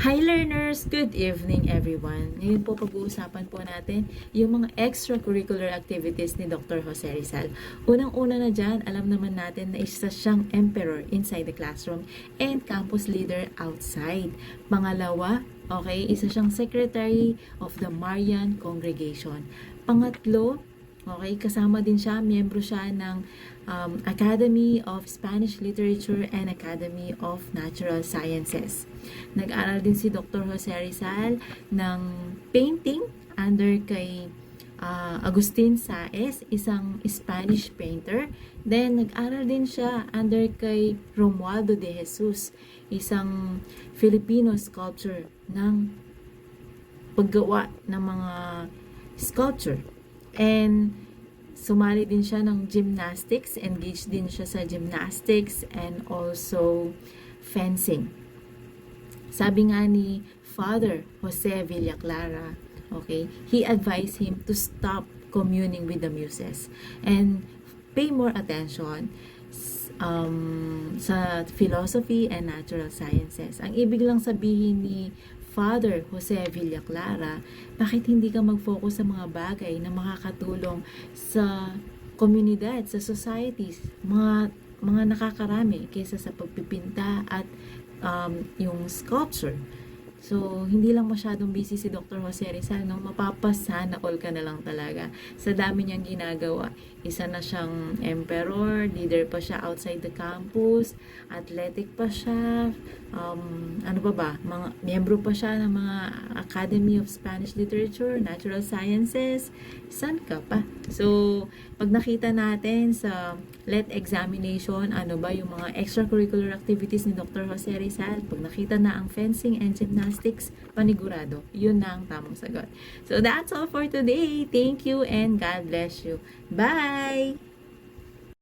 Hi learners! Good evening everyone! Ngayon po pag-uusapan po natin yung mga extracurricular activities ni Dr. Jose Rizal. Unang-una na dyan, alam naman natin na isa siyang emperor inside the classroom and campus leader outside. Pangalawa, okay, isa siyang secretary of the Marian Congregation. Pangatlo, okay, kasama din siya, miyembro siya ng Academy of Spanish Literature and Academy of Natural Sciences. Nag-aral din si Dr. Jose Rizal ng painting under kay Agustin Saez, isang Spanish painter. Then, nag-aral din siya under kay Romualdo de Jesus, isang Filipino sculptor ng paggawa ng mga sculpture. And sumali din siya ng gymnastics, engaged din siya sa gymnastics and also fencing. Sabi nga ni Father Jose Villaclara, okay, he advised him to stop communing with the muses and pay more attention sa philosophy and natural sciences. Ang ibig lang sabihin ni Father Jose Villaclara, bakit hindi ka mag-focus sa mga bagay na makakatulong sa komunidad, sa societies, mga nakakarami kaysa sa pagpipinta at yung sculpture. So, hindi lang masyadong busy si Dr. Jose Rizal, no? Mapapasana all ka na lang talaga. Sa dami niyang ginagawa. Isa na siyang emperor, leader pa siya outside the campus, athletic pa siya, ano ba? Miyembro pa siya ng mga Academy of Spanish Literature, Natural Sciences, san ka pa? So, pag nakita natin sa LET examination, ano ba yung mga extracurricular activities ni Dr. Jose Rizal, pag nakita na ang fencing and gymnastics, panigurado, yun na ang tamang sagot. So, that's all for today. Thank you and God bless you. Bye!